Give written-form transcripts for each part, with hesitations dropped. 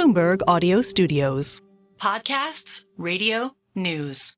Bloomberg Audio Studios. Podcasts, radio, news.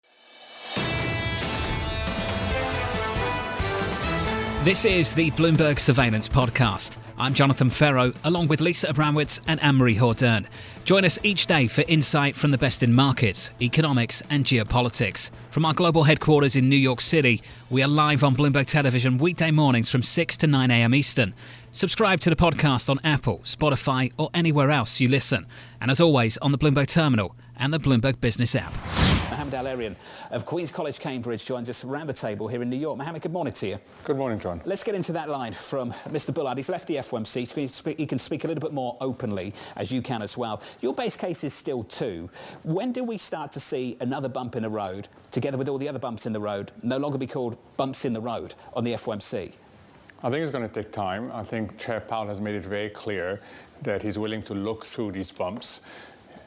This is the Bloomberg Surveillance Podcast. I'm Jon Ferro, along with Lisa Abramowicz and Anne-Marie Hordern. Join us each day for insight from the best in markets, economics and geopolitics. From our global headquarters in New York City, we are live on Bloomberg Television weekday mornings from 6 to 9 a.m. Eastern. Subscribe to the podcast on Apple, Spotify or anywhere else you listen. And as always, on the Bloomberg Terminal and the Bloomberg Business app. Mohamed El-Erian of Queen's College, Cambridge, joins us around the table here in New York. Mohamed, good morning to you. Good morning, John. Let's get into that line from Mr. Bullard. He's left the FOMC, so he can speak a little bit more openly, as you can as well. Your base case is still 2. When do we start to see another bump in the road, together with all the other bumps in the road, no longer be called bumps in the road on the FOMC? I think it's going to take time. I think Chair Powell has made it very clear that he's willing to look through these bumps.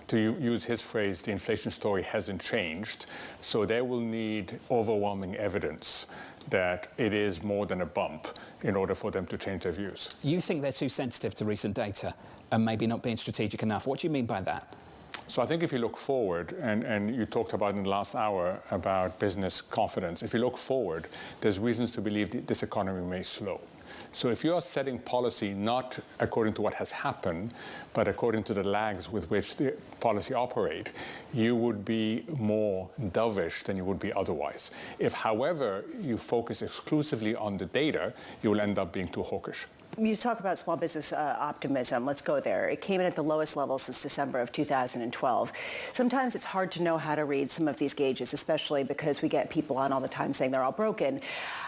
To use his phrase, the inflation story hasn't changed. So they will need overwhelming evidence that it is more than a bump in order for them to change their views. You think they're too sensitive to recent data and maybe not being strategic enough. What do you mean by that? So I think if you look forward, and you talked about in the last hour about business confidence, if you look forward, there's reasons to believe this economy may slow. So if you are setting policy not according to what has happened, but according to the lags with which the policy operate, you would be more dovish than you would be otherwise. If, however, you focus exclusively on the data, you will end up being too hawkish. You talk about small business optimism. Let's go there. It came in at the lowest level since December of 2012. Sometimes it's hard to know how to read some of these gauges, especially because we get people on all the time saying they're all broken.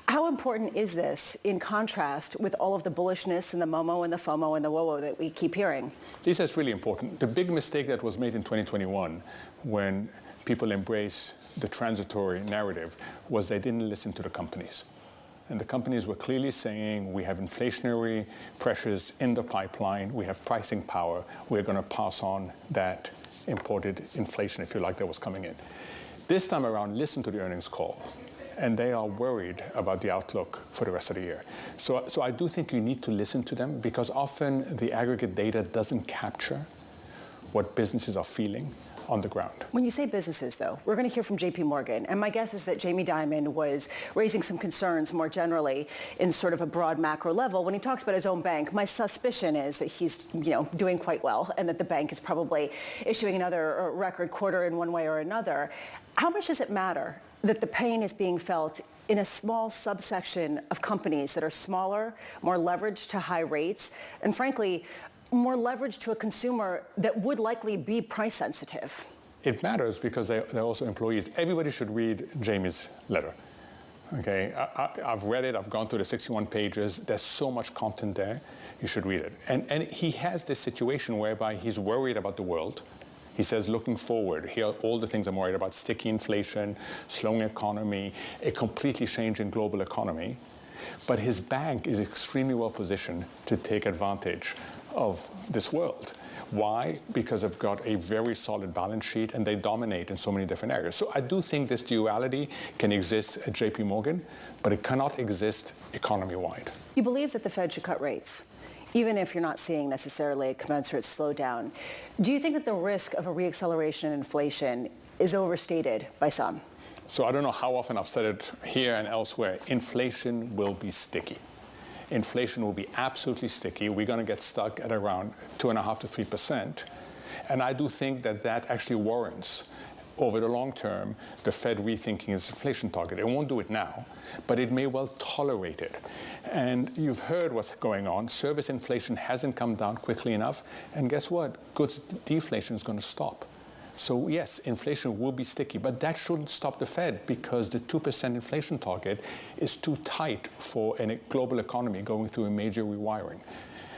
How important is this in contrast with all of the bullishness and the MOMO and the FOMO and the WOWO that we keep hearing? This is really important. The big mistake that was made in 2021 when people embrace the transitory narrative was they didn't listen to the companies. And the companies were clearly saying, we have inflationary pressures in the pipeline, we have pricing power, we're going to pass on that imported inflation, if you like, that was coming in. This time around, listen to the earnings call, and they are worried about the outlook for the rest of the year. So I do think you need to listen to them, because often the aggregate data doesn't capture what businesses are feeling on the ground. When you say businesses, though, we're going to hear from J.P. Morgan, and my guess is that Jamie Dimon was raising some concerns more generally in sort of a broad macro level. When he talks about his own bank, my suspicion is that he's, doing quite well, and that the bank is probably issuing another record quarter in one way or another. How much does it matter that the pain is being felt in a small subsection of companies that are smaller, more leveraged to high rates, and frankly, more leverage to a consumer that would likely be price sensitive? It matters because they're also employees. Everybody should read Jamie's letter. Okay, I've read it. I've gone through the 61 pages. There's so much content there. You should read it. And he has this situation whereby he's worried about the world. He says, looking forward, here are all the things I'm worried about: sticky inflation, slowing economy, a completely changing global economy. But his bank is extremely well positioned to take advantage of this world. Why? Because they've got a very solid balance sheet and they dominate in so many different areas. So I do think this duality can exist at JP Morgan, but it cannot exist economy-wide. You believe that the Fed should cut rates, even if you're not seeing necessarily a commensurate slowdown. Do you think that the risk of a reacceleration in inflation is overstated by some? So I don't know how often I've said it here and elsewhere. Inflation will be sticky. Inflation will be absolutely sticky. We're going to get stuck at around 2.5% to 3%. And I do think that actually warrants, over the long term, the Fed rethinking its inflation target. It won't do it now, but it may well tolerate it. And you've heard what's going on. Service inflation hasn't come down quickly enough. And guess what? Goods deflation is going to stop. So yes, inflation will be sticky, but that shouldn't stop the Fed, because the 2% inflation target is too tight for a global economy going through a major rewiring.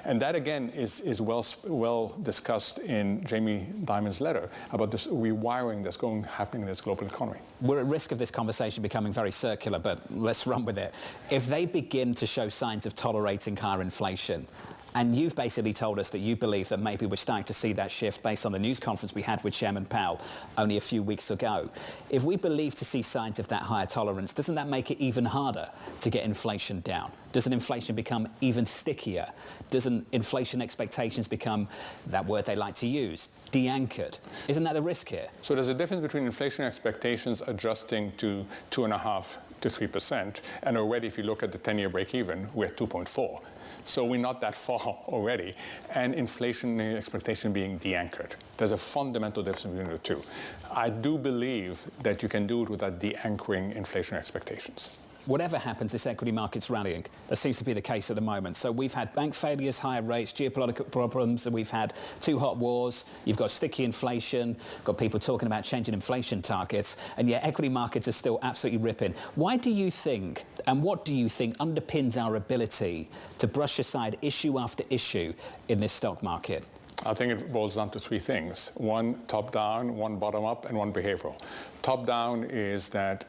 And that, again, is well discussed in Jamie Dimon's letter about this rewiring that's happening in this global economy. We're at risk of this conversation becoming very circular, but let's run with it. If they begin to show signs of tolerating higher inflation, And you've basically told us that you believe that maybe we're starting to see that shift based on the news conference we had with Chairman Powell only a few weeks ago. If we believe to see signs of that higher tolerance, doesn't that make it even harder to get inflation down? Doesn't inflation become even stickier? Doesn't inflation expectations become, that word they like to use, de-anchored? Isn't that the risk here? So there's a difference between inflation expectations adjusting to 2.5% to 3%, and already if you look at the 10-year break-even, we're at 2.4. So we're not that far already, and inflation expectation being de-anchored. There's a fundamental difference between the two. I do believe that you can do it without de-anchoring inflation expectations. Whatever happens, this equity market's rallying. That seems to be the case at the moment. So we've had bank failures, higher rates, geopolitical problems, and we've had two hot wars. You've got sticky inflation, got people talking about changing inflation targets, and yet equity markets are still absolutely ripping. Why do you think, and what do you think underpins our ability to brush aside issue after issue in this stock market? I think it boils down to three things. One top-down, one bottom-up, and one behavioral. Top-down is that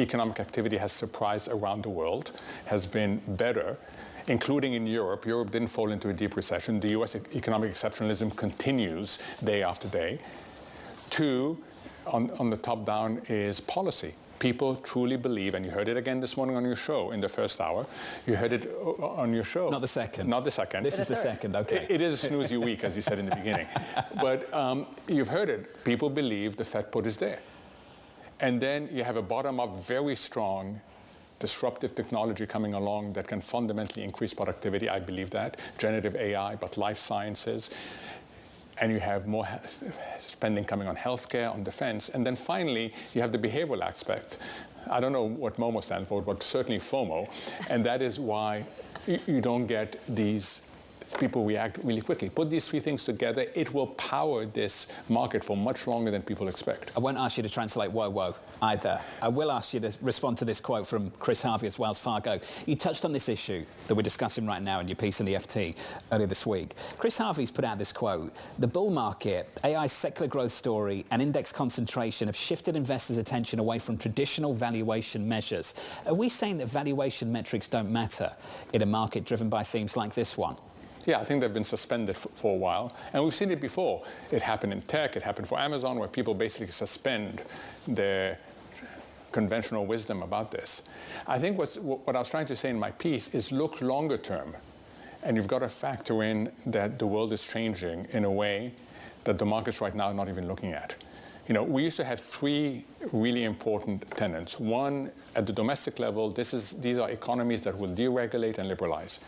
economic activity has surprised around the world, has been better, including in Europe. Europe didn't fall into a deep recession. The US economic exceptionalism continues day after day. Two, on the top down is policy. People truly believe, and you heard it again this morning on your show in the first hour. You heard it on your show. Not the second. Not the second. This is the second, okay. It is a snoozy week, as you said in the beginning. But you've heard it. People believe the Fed put is there. And then you have a bottom-up, very strong, disruptive technology coming along that can fundamentally increase productivity. I believe that. Generative AI, but life sciences. And you have more spending coming on healthcare, on defense. And then finally, you have the behavioral aspect. I don't know what MOMO stands for, but certainly FOMO. And that is why you don't get these people react really quickly. Put these three things together, it will power this market for much longer than people expect. I won't ask you to translate whoa either. I will ask you to respond to this quote from Chris Harvey at Wells Fargo. You touched on this issue that we're discussing right now in your piece in the FT earlier this week. Chris Harvey's put out this quote: the bull market, AI's secular growth story and index concentration have shifted investors' attention away from traditional valuation measures. Are we saying that valuation metrics don't matter in a market driven by themes like this one? Yeah, I think they've been suspended for a while. And we've seen it before. It happened in tech, it happened for Amazon, where people basically suspend their conventional wisdom about this. I think what I was trying to say in my piece is look longer term. And you've got to factor in that the world is changing in a way that the markets right now are not even looking at. You know, we used to have three really important tenets. One, at the domestic level, these are economies that will deregulate and liberalize,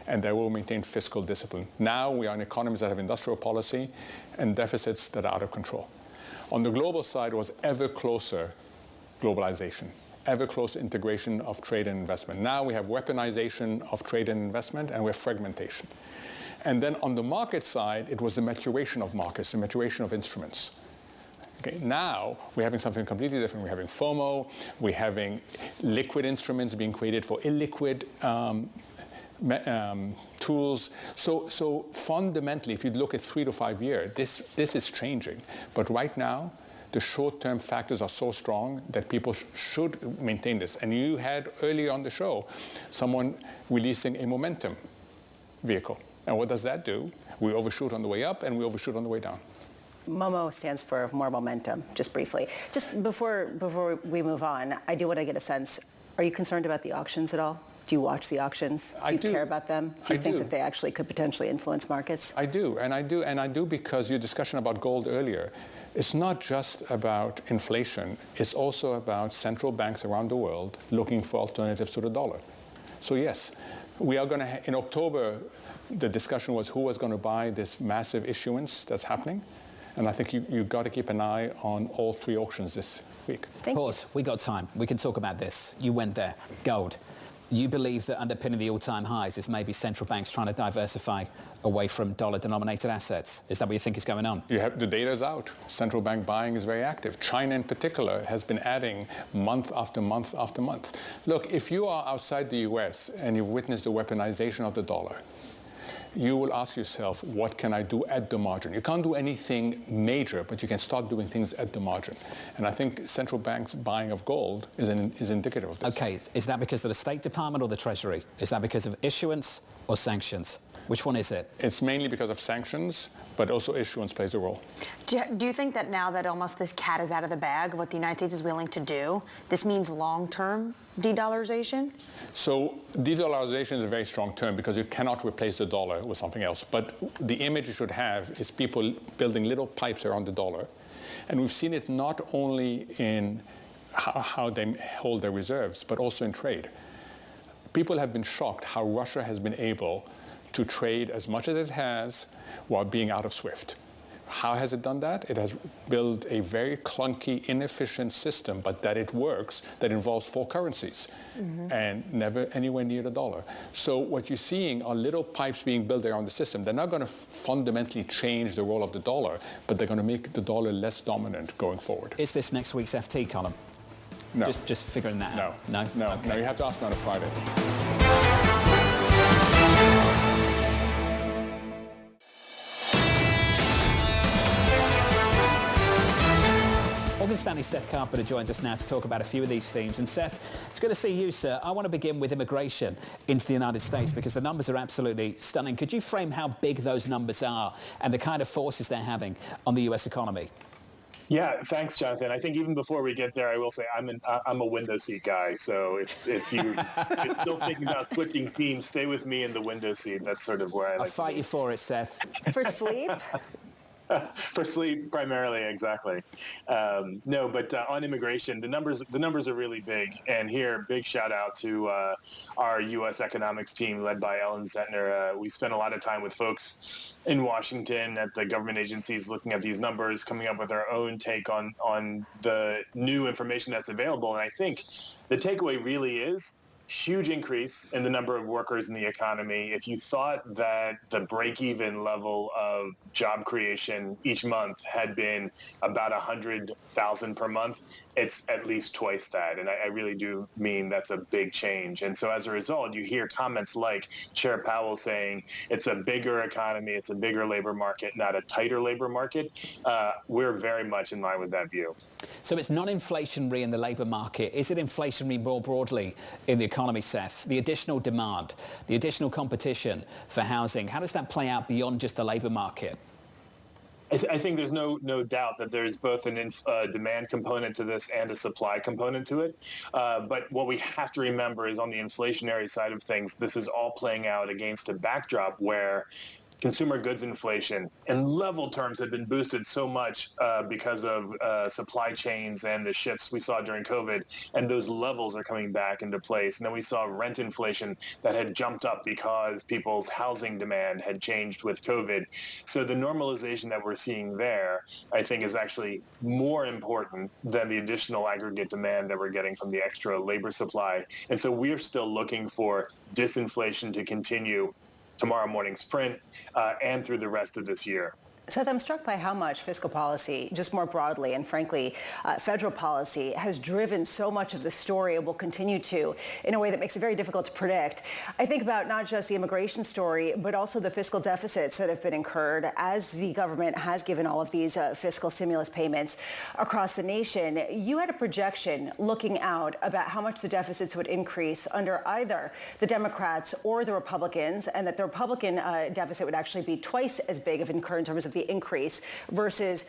and they will maintain fiscal discipline. Now we are in economies that have industrial policy and deficits that are out of control. On the global side was ever closer globalization, ever closer integration of trade and investment. Now we have weaponization of trade and investment, and we have fragmentation. And then on the market side, it was the maturation of markets, the maturation of instruments. Okay, now we're having something completely different. We're having FOMO, we're having liquid instruments being created for illiquid tools. So fundamentally, if you look at 3 to 5 years, this is changing. But right now, the short-term factors are so strong that people should maintain this. And you had earlier on the show someone releasing a momentum vehicle. And what does that do? We overshoot on the way up and we overshoot on the way down. MOMO stands for more momentum, just briefly. Just before we move on, I do want to get a sense, are you concerned about the auctions at all? Do you watch the auctions? Do you care about them? Do you think that they actually could potentially influence markets? I do, and I do because your discussion about gold earlier, it's not just about inflation, it's also about central banks around the world looking for alternatives to the dollar. So yes, we are going to, in October, the discussion was who was going to buy this massive issuance that's happening. And I think you've got to keep an eye on all three auctions this week. Pause. We got time. We can talk about this. You went there. Gold. You believe that underpinning the all-time highs is maybe central banks trying to diversify away from dollar-denominated assets? Is that what you think is going on? The data's out. Central bank buying is very active. China in particular has been adding month after month after month. Look, if you are outside the US and you've witnessed the weaponization of the dollar, you will ask yourself, what can I do at the margin? You can't do anything major, but you can start doing things at the margin. And I think central banks' buying of gold is indicative of this. Okay, is that because of the State Department or the Treasury? Is that because of issuance or sanctions? Which one is it? It's mainly because of sanctions, but also issuance plays a role. Do you think that now that almost this cat is out of the bag, what the United States is willing to do, this means long-term de-dollarization? So de-dollarization is a very strong term because you cannot replace the dollar with something else. But the image you should have is people building little pipes around the dollar. And we've seen it not only in how they hold their reserves, but also in trade. People have been shocked how Russia has been able to trade as much as it has while being out of SWIFT. How has it done that? It has built a very clunky, inefficient system, but that it works, that involves 4 currencies and never anywhere near the dollar. So what you're seeing are little pipes being built around the system. They're not going to fundamentally change the role of the dollar, but they're going to make the dollar less dominant going forward. Is this next week's FT column? No. Just figuring that out? No. Okay. No, you have to ask me on a Friday. Morgan Stanley's Seth Carpenter joins us now to talk about a few of these themes. And Seth, it's good to see you, sir. I want to begin with immigration into the United States because the numbers are absolutely stunning. Could you frame how big those numbers are and the kind of forces they're having on the U.S. economy? Yeah, thanks, Jonathan. I think even before we get there, I will say I'm a window seat guy. So if you're still thinking about switching teams, stay with me in the window seat. That's sort of where I like I'll fight you for it, Seth. For sleep? For sleep, primarily, exactly. No, but on immigration, the numbers are really big. And here, big shout out to our U.S. economics team led by Ellen Zentner. We spent a lot of time with folks in Washington at the government agencies looking at these numbers, coming up with our own take on the new information that's available. And I think the takeaway really is huge increase in the number of workers in the economy. If you thought that the break-even level of job creation each month had been about 100,000 per month, it's at least twice that. And I really do mean that's a big change. And so as a result, you hear comments like Chair Powell saying it's a bigger economy, it's a bigger labor market, not a tighter labor market. We're very much in line with that view. So it's non-inflationary in the labour market. Is it inflationary more broadly in the economy, Seth? The additional demand, the additional competition for housing, how does that play out beyond just the labour market? I think there's no doubt that there's both an demand component to this and a supply component to it. But what we have to remember is on the inflationary side of things, this is all playing out against a backdrop where consumer goods inflation in level terms have been boosted so much because of supply chains and the shifts we saw during COVID, and those levels are coming back into place. And then we saw rent inflation that had jumped up because people's housing demand had changed with COVID. So the normalization that we're seeing there, I think, is actually more important than the additional aggregate demand that we're getting from the extra labor supply. And so we're still looking for disinflation to continue tomorrow morning's print and through the rest of this year. Seth, I'm struck by how much fiscal policy, just more broadly, and frankly, federal policy has driven so much of the story and will continue to in a way that makes it very difficult to predict. I think about not just the immigration story, but also the fiscal deficits that have been incurred as the government has given all of these fiscal stimulus payments across the nation. You had a projection looking out about how much the deficits would increase under either the Democrats or the Republicans, and that the Republican deficit would actually be twice as big in terms of the increase versus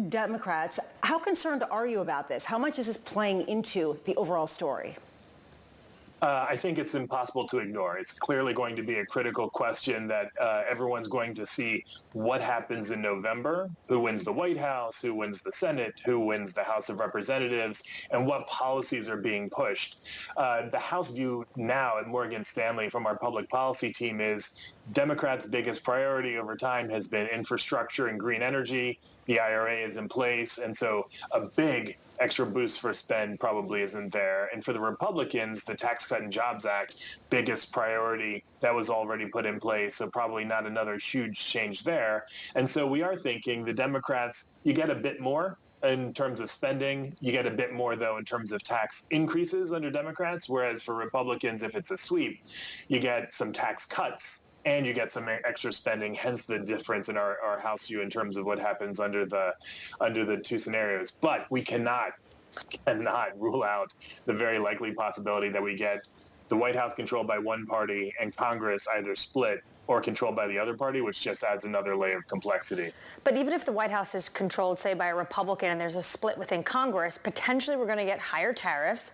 Democrats. How concerned are you about this? How much is this playing into the overall story? I think it's impossible to ignore. It's clearly going to be a critical question that everyone's going to see what happens in November, who wins the White House, who wins the Senate, who wins the House of Representatives, and what policies are being pushed. The House view now at Morgan Stanley from our public policy team is Democrats' biggest priority over time has been infrastructure and green energy. The IRA is in place, and so a big extra boost for spend probably isn't there. And for the Republicans, the Tax Cut and Jobs Act, biggest priority, that was already put in place, so probably not another huge change there. And so we are thinking the Democrats, you get a bit more in terms of spending. You get a bit more, though, in terms of tax increases under Democrats, whereas for Republicans, if it's a sweep, you get some tax cuts and you get some extra spending, hence the difference in our House view in terms of what happens under the two scenarios. But we cannot rule out the very likely possibility that we get the White House controlled by one party and Congress either split or controlled by the other party, which just adds another layer of complexity. But even if the White House is controlled, say, by a Republican and there's a split within Congress, potentially we're going to get higher tariffs.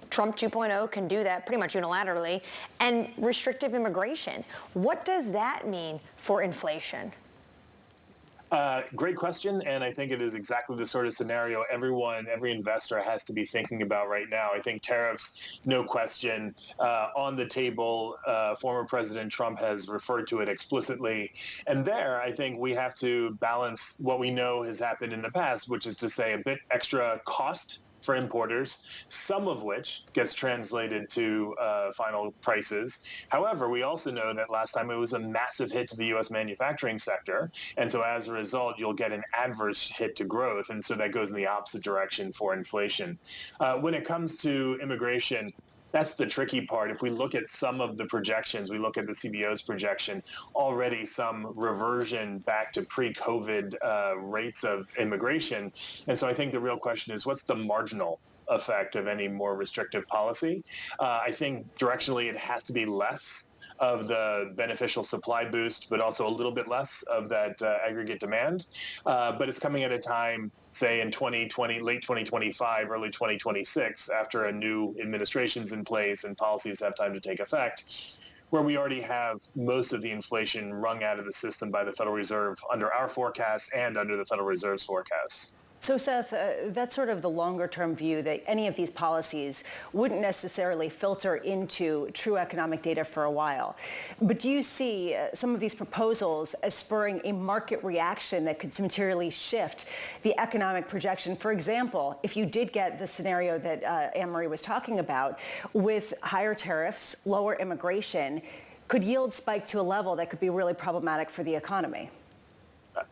Trump 2.0 can do that pretty much unilaterally, and restrictive immigration. What does that mean for inflation? Great question, and I think it is exactly the sort of scenario every investor has to be thinking about right now. I think tariffs, no question, on the table. Former President Trump has referred to it explicitly. And there, I think we have to balance what we know has happened in the past, which is to say a bit extra cost for importers, some of which gets translated to final prices. However, we also know that last time it was a massive hit to the U.S. manufacturing sector. And so as a result, you'll get an adverse hit to growth. And so that goes in the opposite direction for inflation. When it comes to immigration, that's the tricky part. If we look at some of the projections, we look at the CBO's projection, already some reversion back to pre-COVID rates of immigration. And so I think the real question is, what's the marginal effect of any more restrictive policy? I think directionally it has to be less of the beneficial supply boost, but also a little bit less of that aggregate demand. But it's coming at a time, say in 2020, late 2025, early 2026, after a new administration's in place and policies have time to take effect, where we already have most of the inflation wrung out of the system by the Federal Reserve under our forecast and under the Federal Reserve's forecast. So, Seth, that's sort of the longer-term view that any of these policies wouldn't necessarily filter into true economic data for a while. But do you see some of these proposals as spurring a market reaction that could materially shift the economic projection? For example, if you did get the scenario that Anne-Marie was talking about, with higher tariffs, lower immigration, could yields spike to a level that could be really problematic for the economy?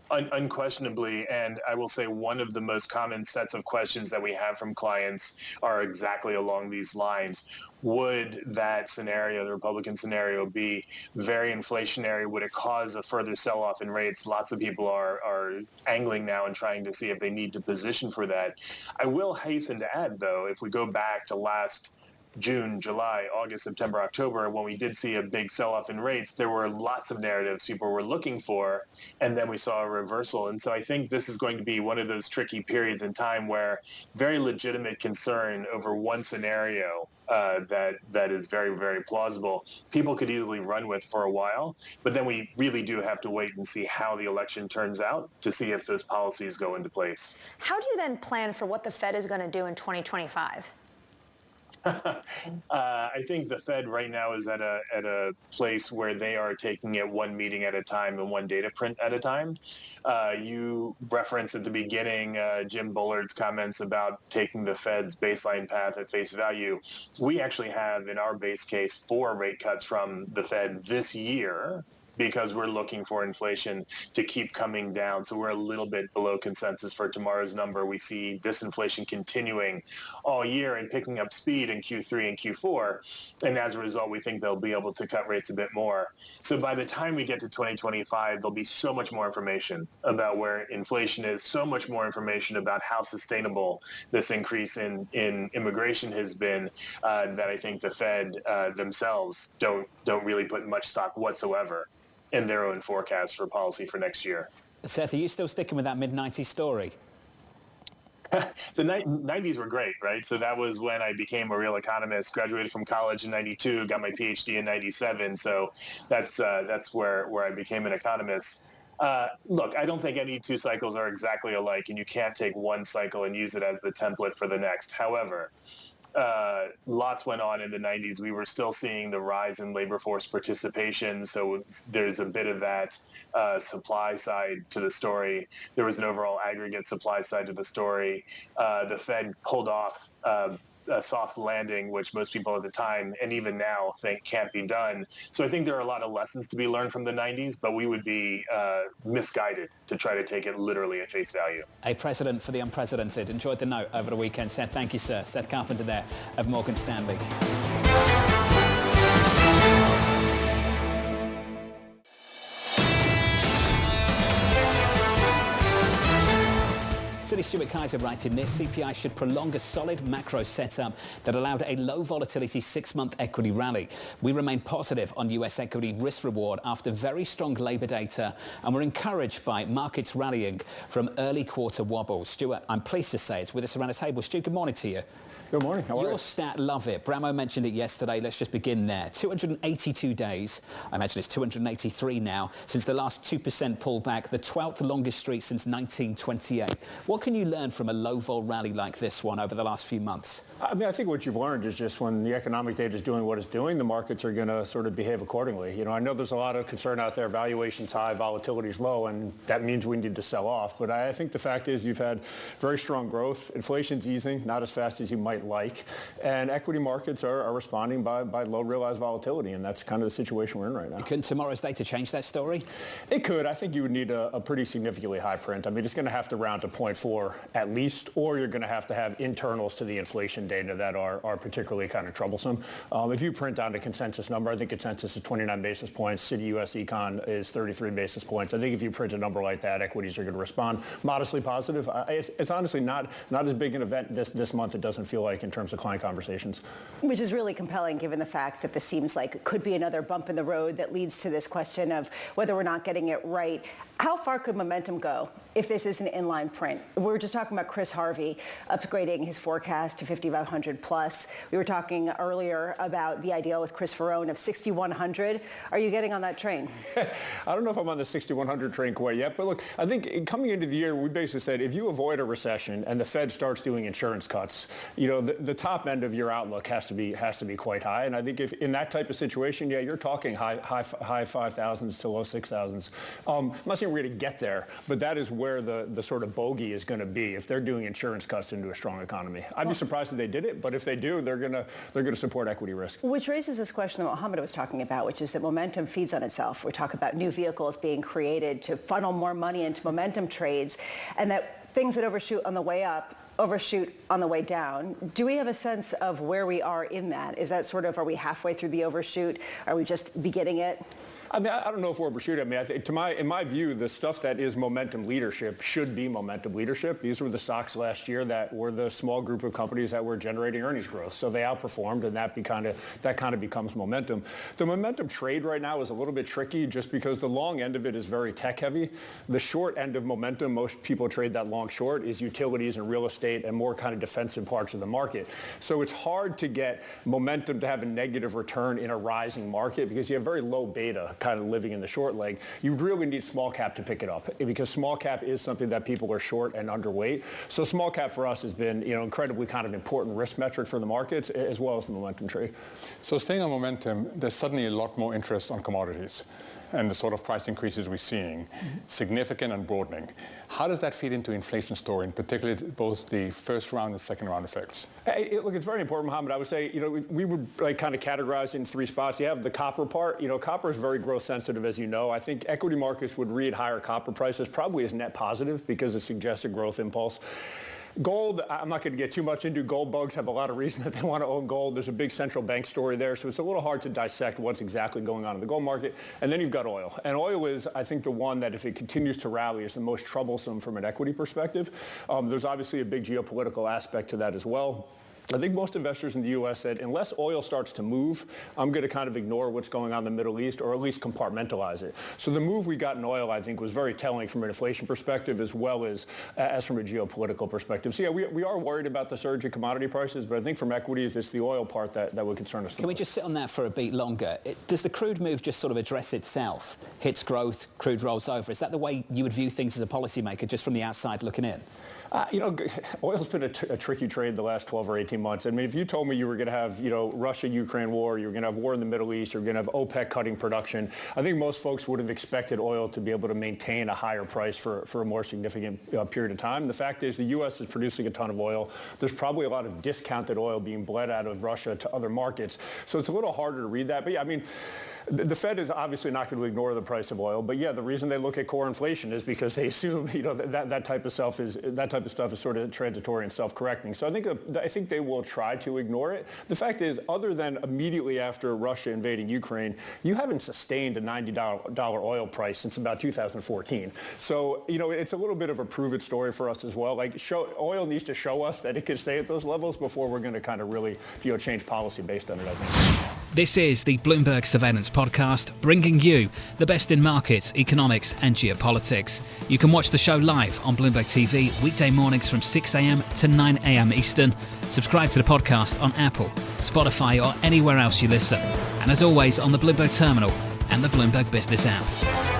Unquestionably, and I will say one of the most common sets of questions that we have from clients are exactly along these lines. Would that scenario, the Republican scenario, be very inflationary? Would it cause a further sell-off in rates? Lots of people are angling now and trying to see if they need to position for that. I will hasten to add, though, if we go back to last June, July, August, September, October, when we did see a big sell-off in rates, there were lots of narratives people were looking for, and then we saw a reversal. And so I think this is going to be one of those tricky periods in time where very legitimate concern over one scenario that is very, very plausible, people could easily run with for a while. But then we really do have to wait and see how the election turns out to see if those policies go into place. How do you then plan for what the Fed is going to do in 2025? I think the Fed right now is at a place where they are taking it one meeting at a time and one data print at a time. You referenced at the beginning Jim Bullard's comments about taking the Fed's baseline path at face value. We actually have in our base case 4 rate cuts from the Fed this year, because we're looking for inflation to keep coming down. So we're a little bit below consensus for tomorrow's number. We see disinflation continuing all year and picking up speed in Q3 and Q4. And as a result, we think they'll be able to cut rates a bit more. So by the time we get to 2025, there'll be so much more information about where inflation is, so much more information about how sustainable this increase in immigration has been, that I think the Fed themselves don't really put much stock whatsoever in their own forecast for policy for next year. Seth, are you still sticking with that mid-90s story? The 90s were great, right? So that was when I became a real economist, graduated from college in 92, got my PhD in 97. So that's where I became an economist. Look, I don't think any 2 cycles are exactly alike, and you can't take one cycle and use it as the template for the next. However, lots went on in the 90s. We were still seeing the rise in labor force participation. So there's a bit of that supply side to the story. There was an overall aggregate supply side to the story. The Fed pulled off a soft landing, which most people at the time and even now think can't be done. So I think there are a lot of lessons to be learned from the 90s, but we would be misguided to try to take it literally at face value. A precedent for the unprecedented. Enjoyed the note over the weekend, Seth. Thank you, sir. Seth Carpenter there of Morgan Stanley. Citi Stuart Kaiser writing this. CPI should prolong a solid macro setup that allowed a low volatility 6-month equity rally. We remain positive on US equity risk reward after very strong labour data, and we're encouraged by markets rallying from early quarter wobbles. Stuart, I'm pleased to say it's with us around the table. Stu, good morning to you. Good morning. How are you? Your stat, love it. Bramo mentioned it yesterday. Let's just begin there. 282 days. I imagine it's 283 now since the last 2% pullback, the 12th longest streak since 1928. What can you learn from a low vol rally like this one over the last few months? I mean, I think what you've learned is just when the economic data is doing what it's doing, the markets are going to sort of behave accordingly. You know, I know there's a lot of concern out there. Valuation's high, volatility is low, and that means we need to sell off. But I think the fact is you've had very strong growth. Inflation's easing, not as fast as you might like. And equity markets are responding by low realized volatility, and that's kind of the situation we're in right now. Can tomorrow's data change that story? It could. I think you would need a pretty significantly high print. I mean, it's going to have to round to 0.4 at least, or you're going to have internals to the inflation data that are particularly kind of troublesome. If you print down the consensus number, I think consensus is 29 basis points. Citi US Econ is 33 basis points. I think if you print a number like that, equities are going to respond modestly positive. It's honestly not as big an event this month, it doesn't feel like, in terms of client conversations. Which is really compelling given the fact that this seems like it could be another bump in the road that leads to this question of whether we're not getting it right. How far could momentum go if this is an inline print? We were just talking about Chris Harvey upgrading his forecast to 5,500 plus. We were talking earlier about the idea with Chris Ferro of 6,100. Are you getting on that train? I don't know if I'm on the 6,100 train quite yet, but look, I think coming into the year, we basically said if you avoid a recession and the Fed starts doing insurance cuts, you know, the top end of your outlook has to be quite high. And I think if in that type of situation, yeah, you're talking high 5,000s to low 6,000s. I'm not saying we're going to get there, but that is where the sort of bogey is going to be if they're doing insurance cuts into a strong economy. I'd be surprised if they did it, but if they do, they're going to support equity risk. Which raises this question that Mohamed was talking about, which is that momentum feeds on itself. We talk about new vehicles being created to funnel more money into momentum trades, and that things that overshoot on the way up overshoot on the way down. Do we have a sense of where we are in that? Is that sort of, are we halfway through the overshoot? Are we just beginning it? I mean, I don't know if we're overshooting. I mean, I think in my view, the stuff that is momentum leadership should be momentum leadership. These were the stocks last year that were the small group of companies that were generating earnings growth. So they outperformed, and that kind of becomes momentum. The momentum trade right now is a little bit tricky just because the long end of it is very tech heavy. The short end of momentum, most people trade that long short, is utilities and real estate and more kind of defensive parts of the market. So it's hard to get momentum to have a negative return in a rising market because you have very low beta kind of living in the short leg. You really need small cap to pick it up because small cap is something that people are short and underweight. So small cap for us has been, you know, incredibly kind of important risk metric for the markets as well as the momentum trade. So staying on momentum, there's suddenly a lot more interest on commodities and the sort of price increases we're seeing, significant and broadening. How does that feed into inflation story, in particular both the first round and second round effects? Look, it's very important, Mohamed. I would say, you know, we would like kind of categorize in three spots. You have the copper part. You know, copper is very growth sensitive, as you know. I think equity markets would read higher copper prices probably as net positive because it suggests a growth impulse. Gold, I'm not going to get too much into. Gold bugs have a lot of reason that they want to own gold. There's a big central bank story there, so it's a little hard to dissect what's exactly going on in the gold market. And then you've got oil. And oil is, I think, the one that if it continues to rally is the most troublesome from an equity perspective. There's obviously a big geopolitical aspect to that as well. I think most investors in the U.S. said, unless oil starts to move, I'm going to kind of ignore what's going on in the Middle East or at least compartmentalize it. So the move we got in oil, I think, was very telling from an inflation perspective as well as from a geopolitical perspective. So, yeah, we are worried about the surge in commodity prices, but I think from equities, it's the oil part that would concern us. Can we just sit on that for a beat longer? Does the crude move just sort of address itself? Hits growth, crude rolls over. Is that the way you would view things as a policymaker, just from the outside looking in? You know, oil's been a tricky trade the last 12 or 18 months. I mean, if you told me you were going to have, you know, Russia-Ukraine war, you were going to have war in the Middle East, you're going to have OPEC cutting production, I think most folks would have expected oil to be able to maintain a higher price for a more significant period of time. The fact is the U.S. is producing a ton of oil. There's probably a lot of discounted oil being bled out of Russia to other markets. So it's a little harder to read that. But, yeah, I mean, the Fed is obviously not going to ignore the price of oil, but yeah, the reason they look at core inflation is because they assume, you know, that type of stuff is sort of transitory and self-correcting. So I think will try to ignore it. The fact is, other than immediately after Russia invading Ukraine, you haven't sustained a $90 oil price since about 2014. So, it's a little bit of a prove-it story for us as well. Oil needs to show us that it can stay at those levels before we're going to kind of really, change policy based on it, I think. This is the Bloomberg Surveillance Podcast, bringing you the best in markets, economics and geopolitics. You can watch the show live on Bloomberg TV weekday mornings from 6 a.m. to 9 a.m. Eastern. Subscribe to the podcast on Apple, Spotify or anywhere else you listen. And as always, on the Bloomberg Terminal and the Bloomberg Business app.